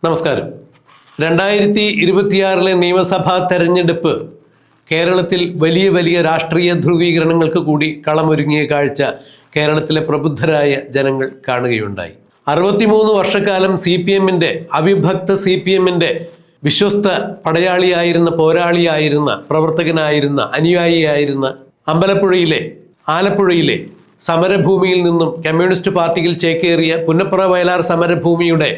നമസ്കാരം. 2026 നിയമസഭാ തെരഞ്ഞെടുപ്പ് കേരളത്തിൽ വലിയ രാഷ്ട്രീയ ധ്രുവീകരണങ്ങൾക്ക് കൂടി കളമൊരുങ്ങിയ കാഴ്ച കേരളത്തിലെ പ്രബുദ്ധരായ ജനങ്ങൾ കാണുകയുണ്ടായി. 63 വർഷക്കാലം CPMന്റെ അവിഭക്ത CPMന്റെ വിശ്വസ്ത പടയാളിയായിരുന്ന, പോരാളിയായിരുന്ന, പ്രവർത്തകനായിരുന്ന, അനുയായിയായിരുന്ന അമ്പലപ്പുഴയിലെ, ആലപ്പുഴയിലെ സമരഭൂമിയിൽ നിന്നും കമ്മ്യൂണിസ്റ്റ് പാർട്ടിയിൽ ചേക്കേറിയ പുന്നപ്ര വയലാർ സമരഭൂമിയുടെ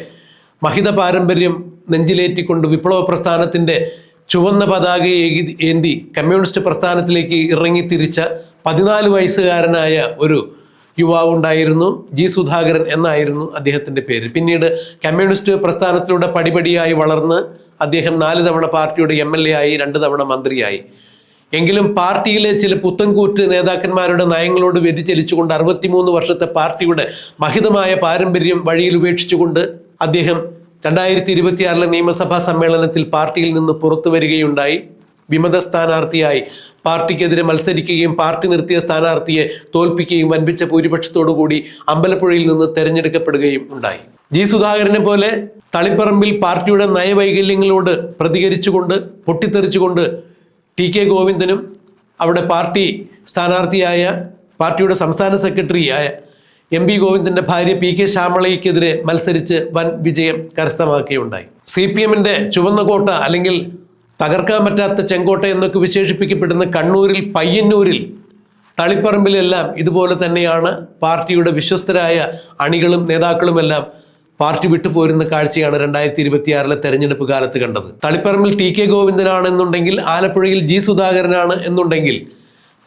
മഹിത പാരമ്പര്യം നെഞ്ചിലേറ്റിക്കൊണ്ട് വിപ്ലവ പ്രസ്ഥാനത്തിൻ്റെ ചുവന്ന പതാക ഏന്തി കമ്മ്യൂണിസ്റ്റ് പ്രസ്ഥാനത്തിലേക്ക് ഇറങ്ങിത്തിരിച്ച 14 വയസ്സുകാരനായ ഒരു യുവാവുണ്ടായിരുന്നു. ജി സുധാകരൻ എന്നായിരുന്നു അദ്ദേഹത്തിൻ്റെ പേര്. പിന്നീട് കമ്മ്യൂണിസ്റ്റ് പ്രസ്ഥാനത്തിലൂടെ പടിപടിയായി വളർന്ന് അദ്ദേഹം 4 തവണ പാർട്ടിയുടെ MLA ആയി, 2 തവണ മന്ത്രിയായി. എങ്കിലും പാർട്ടിയിലെ ചില പുത്തൻകൂറ്റ് നേതാക്കന്മാരുടെ നയങ്ങളോട് വ്യതിചലിച്ചുകൊണ്ട് 63 വർഷത്തെ പാർട്ടിയുടെ മഹിതമായ പാരമ്പര്യം വഴിയിൽ ഉപേക്ഷിച്ചുകൊണ്ട് അദ്ദേഹം 2026 നിയമസഭാ സമ്മേളനത്തിൽ പാർട്ടിയിൽ നിന്ന് പുറത്തു വരികയുണ്ടായി. വിമത സ്ഥാനാർത്ഥിയായി പാർട്ടിക്കെതിരെ മത്സരിക്കുകയും പാർട്ടി നിർത്തിയ സ്ഥാനാർത്ഥിയെ തോൽപ്പിക്കുകയും വൻപിച്ച ഭൂരിപക്ഷത്തോടുകൂടി അമ്പലപ്പുഴയിൽ നിന്ന് തെരഞ്ഞെടുക്കപ്പെടുകയും ഉണ്ടായി. ജി സുധാകരനെ പോലെ തളിപ്പറമ്പിൽ പാർട്ടിയുടെ നയവൈകല്യങ്ങളോട് പ്രതികരിച്ചുകൊണ്ട് പൊട്ടിത്തെറിച്ചുകൊണ്ട് TK ഗോവിന്ദനും അവിടെ പാർട്ടി സ്ഥാനാർത്ഥിയായ പാർട്ടിയുടെ സംസ്ഥാന സെക്രട്ടറിയായ MP ഗോവിന്ദൻ്റെ ഭാര്യ PK ശ്യാമളയ്ക്കെതിരെ മത്സരിച്ച് വൻ വിജയം കരസ്ഥമാക്കുകയുണ്ടായി. CPMന്റെ ചുവന്ന കോട്ട, അല്ലെങ്കിൽ തകർക്കാൻ പറ്റാത്ത ചെങ്കോട്ട എന്നൊക്കെ വിശേഷിപ്പിക്കപ്പെടുന്ന കണ്ണൂരിൽ, പയ്യന്നൂരിൽ, തളിപ്പറമ്പിലെല്ലാം ഇതുപോലെ തന്നെയാണ് പാർട്ടിയുടെ വിശ്വസ്തരായ അണികളും നേതാക്കളുമെല്ലാം പാർട്ടി വിട്ടുപോരുന്ന കാഴ്ചയാണ് 2026 തെരഞ്ഞെടുപ്പ് കാലത്ത് കണ്ടത്. തളിപ്പറമ്പിൽ TK ഗോവിന്ദനാണെന്നുണ്ടെങ്കിൽ, ആലപ്പുഴയിൽ ജി സുധാകരനാണ് എന്നുണ്ടെങ്കിൽ,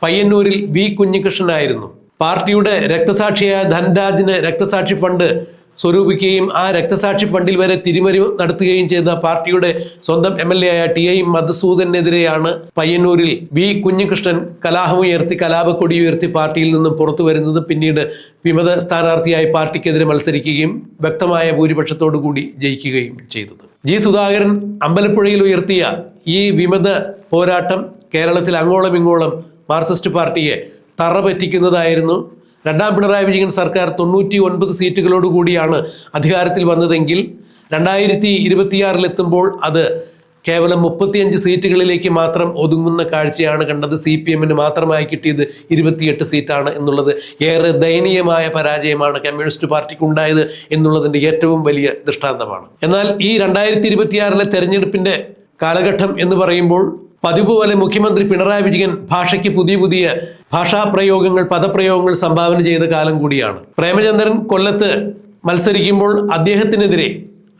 പയ്യന്നൂരിൽ V കുഞ്ഞികൃഷ്ണനായിരുന്നു. പാർട്ടിയുടെ രക്തസാക്ഷിയായ ധൻരാജിന് രക്തസാക്ഷി ഫണ്ട് സ്വരൂപിക്കുകയും ആ രക്തസാക്ഷി ഫണ്ടിൽ വരെ തിരിമറി നടത്തുകയും ചെയ്ത പാർട്ടിയുടെ സ്വന്തം MLA ആയ TI മധുസൂദനെതിരെയാണ് പയ്യന്നൂരിൽ V കുഞ്ഞികൃഷ്ണൻ കലാപമുയർത്തി, കലാപക്കൊടി ഉയർത്തി പാർട്ടിയിൽ നിന്നും പുറത്തു വരുന്നത്. പിന്നീട് വിമത സ്ഥാനാർത്ഥിയായി പാർട്ടിക്കെതിരെ മത്സരിക്കുകയും വ്യക്തമായ ഭൂരിപക്ഷത്തോടു കൂടി ജയിക്കുകയും ചെയ്തത്. ജി സുധാകരൻ അമ്പലപ്പുഴയിൽ ഉയർത്തിയ ഈ വിമത പോരാട്ടം കേരളത്തിൽ അങ്ങോളം ഇങ്ങോളം മാർക്സിസ്റ്റ് പാർട്ടിയെ തറ പറ്റിക്കുന്നതായിരുന്നു. രണ്ടാം പിണറായി വിജയൻ സർക്കാർ 99 സീറ്റുകളോടുകൂടിയാണ് അധികാരത്തിൽ വന്നതെങ്കിൽ 2026 എത്തുമ്പോൾ അത് കേവലം 35 സീറ്റുകളിലേക്ക് മാത്രം ഒതുങ്ങുന്ന കാഴ്ചയാണ് കണ്ടത്. CPMന് മാത്രമായി കിട്ടിയത് 28 സീറ്റാണ് എന്നുള്ളത് ഏറെ ദയനീയമായ പരാജയമാണ് കമ്മ്യൂണിസ്റ്റ് പാർട്ടിക്ക് ഉണ്ടായത് എന്നുള്ളതിൻ്റെ ഏറ്റവും വലിയ ദൃഷ്ടാന്തമാണ്. എന്നാൽ ഈ 2026 തെരഞ്ഞെടുപ്പിൻ്റെ കാലഘട്ടം എന്ന് പറയുമ്പോൾ പതിവ് പോലെ മുഖ്യമന്ത്രി പിണറായി വിജയൻ ഭാഷയ്ക്ക് പുതിയ ഭാഷാപ്രയോഗങ്ങൾ, പദപ്രയോഗങ്ങൾ സംഭാവന ചെയ്ത കാലം കൂടിയാണ്. പ്രേമചന്ദ്രൻ കൊല്ലത്ത് മത്സരിക്കുമ്പോൾ അദ്ദേഹത്തിനെതിരെ,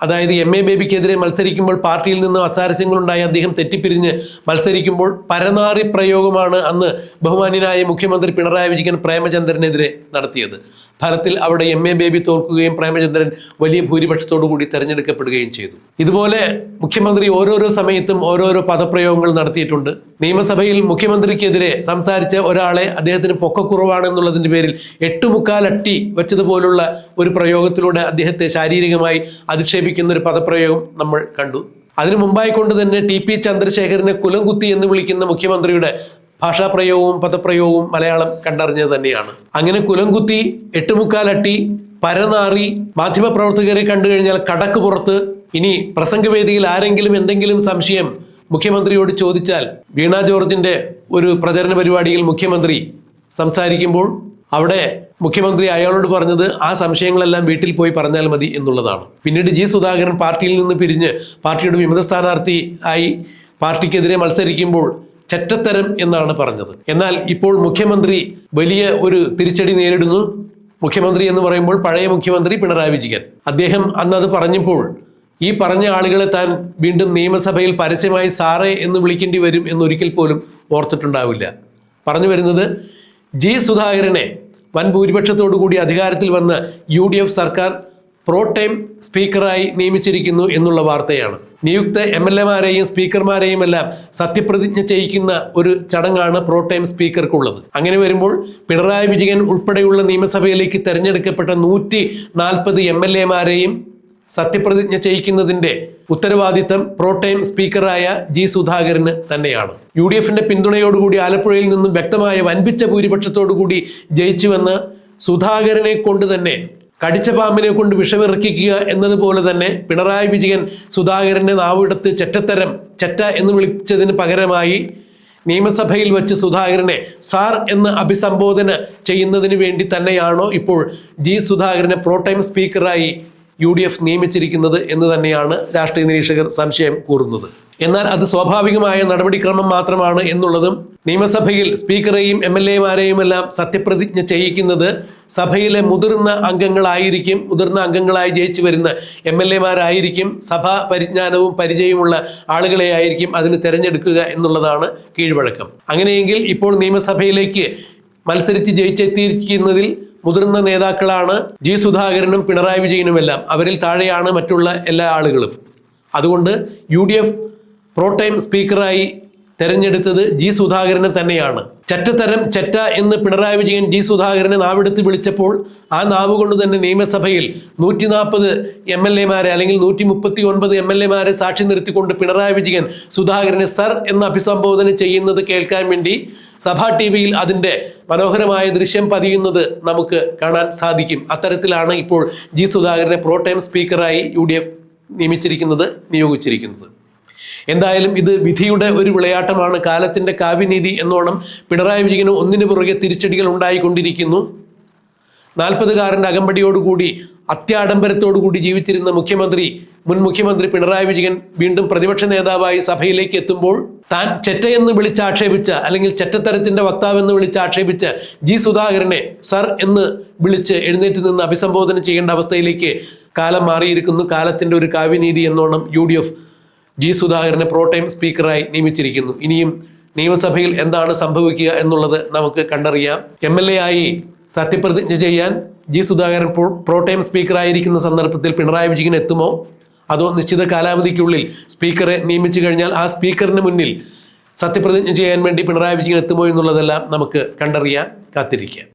അതായത് MA ബേബിക്കെതിരെ മത്സരിക്കുമ്പോൾ പാർട്ടിയിൽ നിന്ന് അസാരസ്യങ്ങളുണ്ടായി അദ്ദേഹം തെറ്റിപ്പിരിഞ്ഞ് മത്സരിക്കുമ്പോൾ പരനാറി പ്രയോഗമാണ് അന്ന് ബഹുമാന്യനായ മുഖ്യമന്ത്രി പിണറായി വിജയൻ പ്രേമചന്ദ്രനെതിരെ നടത്തിയത്. ഫലത്തിൽ അവിടെ MA ബേബി തോൽക്കുകയും പ്രേമചന്ദ്രൻ വലിയ ഭൂരിപക്ഷത്തോടു കൂടി തെരഞ്ഞെടുക്കപ്പെടുകയും ചെയ്തു. ഇതുപോലെ മുഖ്യമന്ത്രി ഓരോരോ സമയത്തും ഓരോരോ പദപ്രയോഗങ്ങൾ നടത്തിയിട്ടുണ്ട്. നിയമസഭയിൽ മുഖ്യമന്ത്രിക്കെതിരെ സംസാരിച്ച ഒരാളെ അദ്ദേഹത്തിന് പൊക്കക്കുറവാണെന്നുള്ളതിൻ്റെ പേരിൽ 8.25 അട്ടി വെച്ചതുപോലുള്ള ഒരു പ്രയോഗത്തിലൂടെ അദ്ദേഹത്തെ ശാരീരികമായി അധിക്ഷേപിക്കുന്ന ഒരു പദപ്രയോഗം നമ്മൾ കണ്ടു. അതിനു മുമ്പായി കൊണ്ട് തന്നെ TP ചന്ദ്രശേഖരനെ കുലംകുത്തി എന്ന് വിളിക്കുന്ന മുഖ്യമന്ത്രിയുടെ ഭാഷാപ്രയോഗവും പദപ്രയോഗവും മലയാളം കണ്ടറിഞ്ഞത് തന്നെയാണ്. അങ്ങനെ കുലംകുത്തി, 8.25 അട്ടി, പരനാറി, മാധ്യമപ്രവർത്തകരെ കണ്ടു കഴിഞ്ഞാൽ കടക്ക് പുറത്ത്. ഇനി പ്രസംഗവേദിയിൽ ആരെങ്കിലും എന്തെങ്കിലും സംശയം മുഖ്യമന്ത്രിയോട് ചോദിച്ചാൽ, വീണ ജോർജിൻ്റെ ഒരു പ്രചരണ പരിപാടിയിൽ മുഖ്യമന്ത്രി സംസാരിക്കുമ്പോൾ അവിടെ മുഖ്യമന്ത്രി അയാളോട് പറഞ്ഞത് ആ സംശയങ്ങളെല്ലാം വീട്ടിൽ പോയി പറഞ്ഞാൽ മതി എന്നുള്ളതാണ്. പിന്നീട് ജി സുധാകരൻ പാർട്ടിയിൽ നിന്ന് പിരിഞ്ഞ് പാർട്ടിയുടെ വിമത സ്ഥാനാർത്ഥി ആയി പാർട്ടിക്കെതിരെ മത്സരിക്കുമ്പോൾ ചെറ്റത്തരം എന്നാണ് പറഞ്ഞത്. എന്നാൽ ഇപ്പോൾ മുഖ്യമന്ത്രി വലിയ ഒരു തിരിച്ചടി നേരിടുന്നു. മുഖ്യമന്ത്രി എന്ന് പറയുമ്പോൾ പഴയ മുഖ്യമന്ത്രി പിണറായി വിജയൻ. അദ്ദേഹം അന്ന് അത് പറഞ്ഞപ്പോൾ ഈ പറഞ്ഞ ആളുകളെ താൻ വീണ്ടും നിയമസഭയിൽ പരസ്യമായി സാറേ എന്ന് വിളിക്കേണ്ടി വരും എന്നൊരിക്കൽ പോലും ഓർത്തിട്ടുണ്ടാവില്ല. പറഞ്ഞു വരുന്നത്, ജി സുധാകരനെ വൻ ഭൂരിപക്ഷത്തോടു കൂടി അധികാരത്തിൽ വന്ന UDF സർക്കാർ പ്രോ ടൈം സ്പീക്കറായി നിയമിച്ചിരിക്കുന്നു എന്നുള്ള വാർത്തയാണ്. നിയുക്ത MLA-മാരെയും സ്പീക്കർമാരെയും എല്ലാം സത്യപ്രതിജ്ഞ ചെയ്യിക്കുന്ന ഒരു ചടങ്ങാണ് പ്രോ ടൈം സ്പീക്കർക്കുള്ളത്. അങ്ങനെ വരുമ്പോൾ പിണറായി വിജയൻ ഉൾപ്പെടെയുള്ള നിയമസഭയിലേക്ക് തെരഞ്ഞെടുക്കപ്പെട്ട 140 MLA-മാരെയും സത്യപ്രതിജ്ഞ ചെയ്യിക്കുന്നതിൻ്റെ ഉത്തരവാദിത്തം പ്രോ ടൈം സ്പീക്കറായ ജി സുധാകരന് തന്നെയാണ്. UDFന്റെ പിന്തുണയോടുകൂടി ആലപ്പുഴയിൽ നിന്നും വ്യക്തമായ വൻപിച്ച ഭൂരിപക്ഷത്തോടുകൂടി ജയിച്ചു വന്ന സുധാകരനെ കൊണ്ട് തന്നെ കടിച്ച പാമ്പിനെ കൊണ്ട് വിഷമിറക്കിക്കുക എന്നതുപോലെ തന്നെ പിണറായി വിജയൻ സുധാകരനെ നാവിടത്ത് ചെറ്റ എന്ന് വിളിച്ചതിന് പകരമായി നിയമസഭയിൽ വച്ച് സുധാകരനെ സാർ എന്ന് അഭിസംബോധന ചെയ്യുന്നതിന് വേണ്ടി തന്നെയാണോ ഇപ്പോൾ ജി സുധാകരനെ പ്രോടൈം സ്പീക്കറായി UDF നിയമിച്ചിരിക്കുന്നത് എന്ന് തന്നെയാണ് രാഷ്ട്രീയ നിരീക്ഷകർ സംശയം കൂറുന്നത്. എന്നാൽ അത് സ്വാഭാവികമായ നടപടിക്രമം മാത്രമാണ് എന്നുള്ളതും നിയമസഭയിൽ സ്പീക്കറെയും MLA-മാരെയും എല്ലാം സത്യപ്രതിജ്ഞ ചെയ്യിക്കുന്നത് സഭയിലെ മുതിർന്ന അംഗങ്ങളായി ജയിച്ചു വരുന്ന MLA-മാരായിരിക്കും. സഭാ പരിജ്ഞാനവും പരിചയമുള്ള ആളുകളെ ആയിരിക്കും അതിന് തിരഞ്ഞെടുക്കുക എന്നുള്ളതാണ് കീഴ്വഴക്കം. അങ്ങനെയെങ്കിൽ ഇപ്പോൾ നിയമസഭയിലേക്ക് മത്സരിച്ച് ജയിച്ചെത്തിയിരിക്കുന്നതിൽ മുതിർന്ന നേതാക്കളാണ് ജി സുധാകരനും പിണറായി വിജയനുമെല്ലാം. അവരിൽ താഴെയാണ് മറ്റുള്ള എല്ലാ ആളുകളും. അതുകൊണ്ട് UDF പ്രോടൈം സ്പീക്കറായി തെരഞ്ഞെടുത്തത് ജി സുധാകരനെ തന്നെയാണ്. ചെറ്റ എന്ന് പിണറായി വിജയൻ ജി സുധാകരനെ നാവെടുത്ത് വിളിച്ചപ്പോൾ ആ നാവ് കൊണ്ട് തന്നെ നിയമസഭയിൽ 140 MLA-മാരെ അല്ലെങ്കിൽ 139 MLA-മാരെ സാക്ഷി നിർത്തിക്കൊണ്ട് പിണറായി വിജയൻ സുധാകരനെ സർ എന്ന് അഭിസംബോധന ചെയ്യുന്നത് കേൾക്കാൻ വേണ്ടി സഭാ TV-യിൽ അതിൻ്റെ മനോഹരമായ ദൃശ്യം പതിയുന്നത് നമുക്ക് കാണാൻ സാധിക്കും. അത്തരത്തിലാണ് ഇപ്പോൾ ജി സുധാകരനെ പ്രോടൈം സ്പീക്കറായി UDF നിയോഗിച്ചിരിക്കുന്നത്. എന്തായാലും ഇത് വിധിയുടെ ഒരു വിളയാട്ടമാണ്. കാലത്തിൻ്റെ കാവ്യനീതി എന്നോണം പിണറായി വിജയന് ഒന്നിനു പുറകെ തിരിച്ചടികൾ ഉണ്ടായിക്കൊണ്ടിരിക്കുന്നു. 40-കാരൻ്റെ അകമ്പടിയോടുകൂടി അത്യാഡംബരത്തോടുകൂടി ജീവിച്ചിരുന്ന മുൻ മുഖ്യമന്ത്രി പിണറായി വിജയൻ വീണ്ടും പ്രതിപക്ഷ നേതാവായി സഭയിലേക്ക് എത്തുമ്പോൾ താൻ ചെറ്റയെന്ന് വിളിച്ചാക്ഷേപിച്ച അല്ലെങ്കിൽ ചെറ്റത്തരത്തിൻ്റെ വക്താവെന്ന് വിളിച്ചാക്ഷേപിച്ച ജി സുധാകരനെ സർ എന്ന് വിളിച്ച് എഴുന്നേറ്റ് നിന്ന് അഭിസംബോധന ചെയ്യേണ്ട അവസ്ഥയിലേക്ക് കാലം മാറിയിരിക്കുന്നു. കാലത്തിൻ്റെ ഒരു കാവ്യനീതി എന്നോണം UDF ജി സുധാകരനെ പ്രോടൈം സ്പീക്കറായി നിയമിച്ചിരിക്കുന്നു. ഇനിയും നിയമസഭയിൽ എന്താണ് സംഭവിക്കുക എന്നുള്ളത് നമുക്ക് കണ്ടറിയാം. MLA ആയി സത്യപ്രതിജ്ഞ ചെയ്യാൻ ജി സുധാകരൻ പ്രോടൈം സ്പീക്കറായിരിക്കുന്ന സന്ദർഭത്തിൽ പിണറായി വിജയൻ എത്തുമോ, അതോ നിശ്ചിത കാലാവധിക്കുള്ളിൽ സ്പീക്കറെ നിയമിച്ചു കഴിഞ്ഞാൽ ആ സ്പീക്കറിന് മുന്നിൽ സത്യപ്രതിജ്ഞ ചെയ്യാൻ വേണ്ടി പിണറായി വിജയൻ എത്തുമോ എന്നുള്ളതെല്ലാം നമുക്ക് കണ്ടറിയാൻ കാത്തിരിക്കാം.